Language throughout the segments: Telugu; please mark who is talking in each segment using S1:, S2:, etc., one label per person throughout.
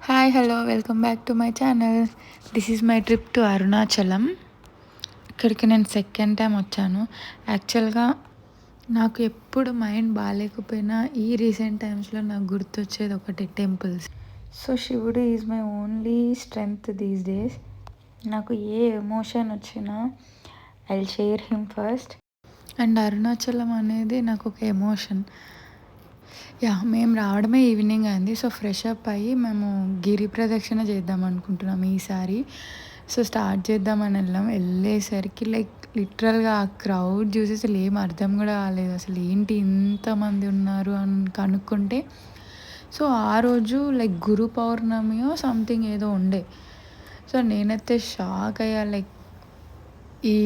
S1: Hi hello welcome back to my channel. This is my trip to Arunachalam. ఇక్కడికి నేను సెకండ్ టైం వచ్చాను. యాక్చువల్గా నాకు ఎప్పుడు మైండ్ బాగాలేకపోయినా ఈ రీసెంట్ టైమ్స్లో నాకు గుర్తొచ్చేది ఒకటి టెంపుల్స్. సో శివుడు is my only strength these days. నాకు ఏ ఎమోషన్ వచ్చినా I will share him first. And Arunachalam అనేది నాకు ఒక ఎమోషన్. మేము రావడమే ఈవినింగ్ అయింది. సో ఫ్రెష్ అప్ అయ్యి మేము గిరి ప్రదక్షిణ చేద్దాం అనుకుంటున్నాం ఈసారి. సో స్టార్ట్ చేద్దామని వెళ్ళేసరికి లిటరల్గా ఆ క్రౌడ్ చూసి అసలు ఏం అర్థం కూడా కాలేదు. అసలు ఏంటి ఇంతమంది ఉన్నారు అని కనుక్కుంటే, సో ఆ రోజు గురు పౌర్ణమియో సంథింగ్ ఏదో ఉండే. సో నేనైతే షాక్ అయ్యా, ఈ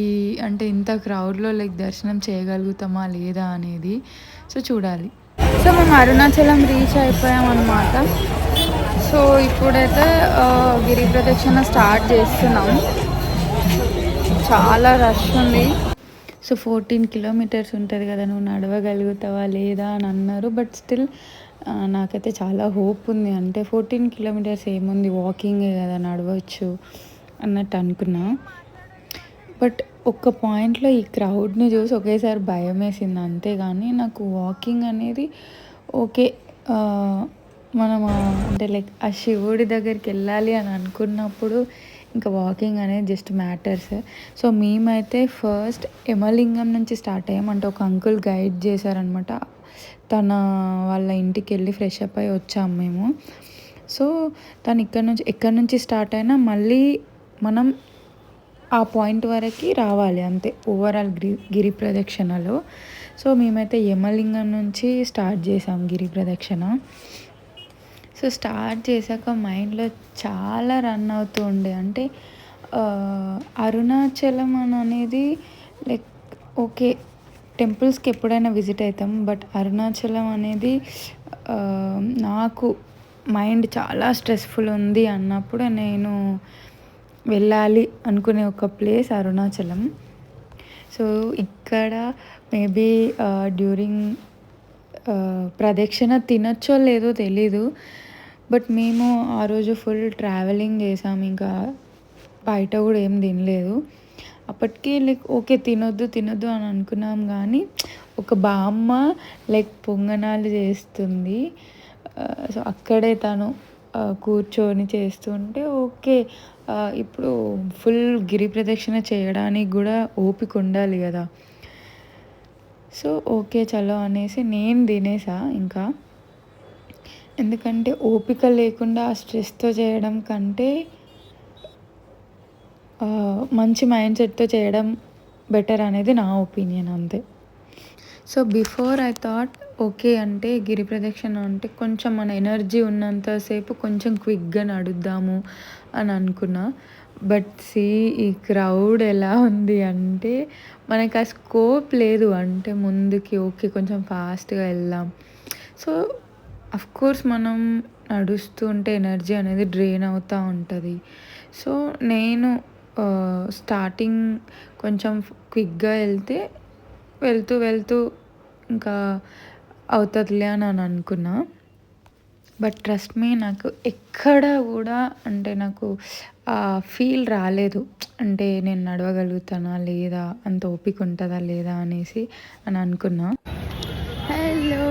S1: అంటే ఇంత క్రౌడ్లో దర్శనం చేయగలుగుతామా లేదా అనేది. సో చూడాలి. సో మేము అరుణాచలం రీచ్ అయిపోయాం అన్నమాట. సో ఇప్పుడైతే గిరి ప్రదక్షిణ స్టార్ట్ చేస్తున్నాం. చాలా రష్ ఉంది. సో 14 కిలోమీటర్స్ ఉంటుంది కదా, నువ్వు నడవగలుగుతావా లేదా అని అన్నారు. బట్ స్టిల్ నాకైతే చాలా హోప్ ఉంది. అంటే 14 కిలోమీటర్స్ ఏముంది, వాకింగే కదా, నడవచ్చు అన్నట్టు అనుకున్నా. బట్ ఒక్క పాయింట్లో ఈ క్రౌడ్ని చూసి ఒకేసారి భయం వేసింది. అంతేగాని నాకు వాకింగ్ అనేది ఓకే. మనం అంటే ఆ శివుడి దగ్గరికి వెళ్ళాలి అని అనుకున్నప్పుడు ఇంకా వాకింగ్ అనేది జస్ట్ మ్యాటర్స్. సో మేమైతే ఫస్ట్ యమలింగం నుంచి స్టార్ట్ అయ్యాం. అంటే ఒక అంకుల్ గైడ్ చేశారనమాట. తన వాళ్ళ ఇంటికి వెళ్ళి ఫ్రెష్ అప్ అయ్యి వచ్చాము మేము. సో తను ఎక్కడి నుంచి స్టార్ట్ అయినా మళ్ళీ మనం ఆ పాయింట్ వరకు రావాలి అంతే ఓవరాల్ గిరి ప్రదక్షిణలో. సో మేమైతే యమలింగం నుంచి స్టార్ట్ చేసాం గిరి ప్రదక్షిణ. సో స్టార్ట్ చేశాక మైండ్లో చాలా రన్ అవుతూ ఉండే. అంటే అరుణాచలం అనేది ఓకే, టెంపుల్స్కి ఎప్పుడైనా విజిట్ అవుతాం. బట్ అరుణాచలం అనేది నాకు మైండ్ చాలా స్ట్రెస్ఫుల్ ఉంది అన్నప్పుడు నేను వెళ్ళాలి అనుకునే ఒక ప్లేస్ అరుణాచలం. సో ఇక్కడ మేబీ డ్యూరింగ్ ప్రదక్షిణ తినచ్చో లేదో తెలీదు. బట్ మేము ఆ రోజు ఫుల్ ట్రావెలింగ్ చేసాము. ఇంకా బయట కూడా ఏం తినలేదు. అప్పటికి ఓకే తినొద్దు అని అనుకున్నాం. కానీ ఒక బామ్మ పొంగనాలు చేస్తుంది. సో అక్కడే తను కూర్చొని చేస్తుంటే ఓకే, ఇప్పుడు ఫుల్ గిరి ప్రదక్షిణ చేయడానికి కూడా ఓపిక ఉండాలి కదా. సో ఓకే చలో అనేసి నేను తినేసా. ఇంకా ఎందుకంటే ఓపిక లేకుండా స్ట్రెస్తో చేయడం కంటే మంచి మైండ్ సెట్తో చేయడం బెటర్ అనేది నా ఒపీనియన్ అంతే. So before I thought okay, అంటే గిరి ప్రదక్షిణ అంటే కొంచెం మన ఎనర్జీ ఉన్నంతసేపు కొంచెం క్విక్గా నడుద్దాము అని అనుకున్నా. బట్ ఈ క్రౌడ్ ఎలా ఉంది అంటే మనకు ఆ స్కోప్ లేదు. అంటే ముందుకి ఓకే కొంచెం ఫాస్ట్గా వెళ్దాం. సో అఫ్కోర్స్ మనం నడుస్తూ ఉంటే ఎనర్జీ అనేది డ్రైన్ అవుతూ ఉంటుంది. సో నేను స్టార్టింగ్ కొంచెం క్విక్గా వెళ్తూ ఇంకా అవుతుందిలే అని అనుకున్నా. బట్ ట్రస్ట్ మీ, నాకు ఎక్కడ కూడా అంటే నాకు ఫీల్ రాలేదు. అంటే నేను నడవగలుగుతానా లేదా, అంత ఓపిక ఉంటుందా లేదా అనేసి అని అనుకున్నా. హలో,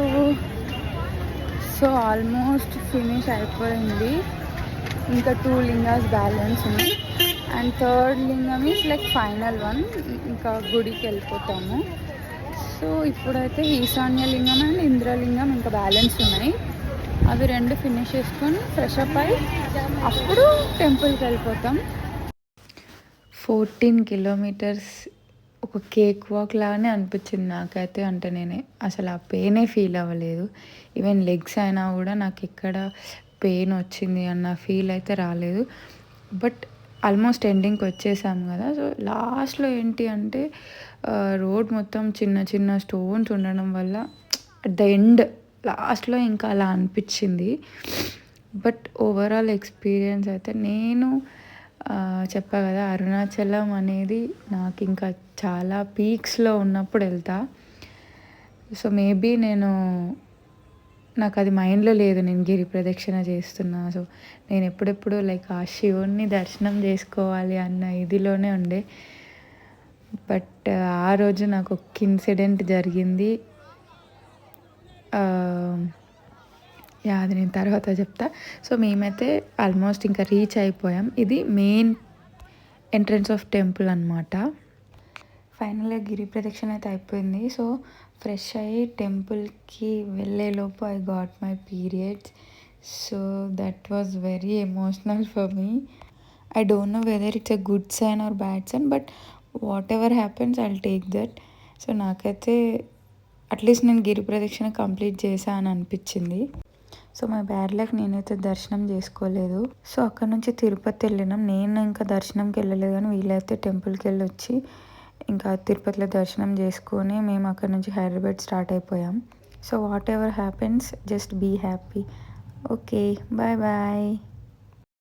S1: సో ఆల్మోస్ట్ ఫినిష్ అయిపోయింది. ఇంకా 2 లింగాస్ బ్యాలెన్స్ ఉంది. అండ్ థర్డ్ లింగం ఈజ్ ఫైనల్ వన్. ఇంకా గుడికి వెళ్ళిపోతాము. సో ఇప్పుడైతే ఈశాన్య లింగం అండ్ ఇంద్రలింగం ఇంకా బ్యాలెన్స్ ఉన్నాయి. అవి 2 ఫినిష్ చేసుకొని ఫ్రెష్ అప్ అయ్యి అప్పుడు టెంపుల్కి వెళ్ళిపోతాం. 14 కిలోమీటర్స్ ఒక కేక్ వాక్ లాగానే అనిపించింది నాకైతే. అంటే నేను అసలు ఆ పెయినే ఫీల్ అవ్వలేదు. ఈవెన్ లెగ్స్ అయినా కూడా నాకు ఎక్కడ పెయిన్ వచ్చింది అన్న ఫీల్ అయితే రాలేదు. బట్ ఆల్మోస్ట్ ఎండింగ్కి వచ్చేసాము కదా. సో లాస్ట్లో ఏంటి అంటే రోడ్ మొత్తం చిన్న చిన్న స్టోన్స్ ఉండడం వల్ల అట్ ద ఎండ్ లాస్ట్లో ఇంకా అలా అనిపించింది. బట్ ఓవరాల్ ఎక్స్పీరియన్స్ అయితే నేను చెప్పా కదా, అరుణాచలం అనేది నాకు ఇంకా చాలా పీక్స్లో ఉన్నప్పుడు వెళ్తా. సో మేబీ నేను నాకు అది మైండ్‌లో లేదు నేను గిరి ప్రదక్షిణ చేస్తున్నా. సో, నేను ఎప్పుడెప్పుడు లైక్ ఆ శివుడిని దర్శనం చేసుకోవాలి అన్న ఇదిలోనే ఉండే. బట్ ఆ రోజు నాకు ఒక ఇన్సిడెంట్ జరిగింది. యాహ్! అది నేను తర్వాత చెప్తా. సో, మేమైతే ఆల్మోస్ట్ ఇంకా రీచ్ అయిపోయాం. ఇది మెయిన్ ఎంట్రన్స్ ఆఫ్ టెంపుల్ అనమాట. ఫైనల్‌గా గిరి ప్రదక్షిణ అయితే అయిపోయింది. సో, ఫ్రెష్ అయ్యి టెంపుల్‌కి వెళ్ళేలోపు I got my periods. So, that was very emotional for me. I don't know whether it's a good sign or bad sign, but whatever happens I will take that. So, నాకైతే అట్లీస్ట్ నేను గిరి ప్రదక్షిణ కంప్లీట్ చేశా అని అనిపించింది. సో మై బ్యాడ్ లక్ నేనైతే దర్శనం చేసుకోలేదు. సో అక్కడ నుంచి తిరుపతి వెళ్ళినాం. నేను ఇంకా దర్శనంకి వెళ్ళలేదు, కానీ వీళ్ళైతే టెంపుల్కి వెళ్ళి వచ్చి ఇంకా తిరుపతిలో దర్శనం చేసుకొని మేము అక్కడ నుంచి హైదరాబాద్ స్టార్ట్ అయిపోయాం. So whatever happens just be happy. Okay, bye bye.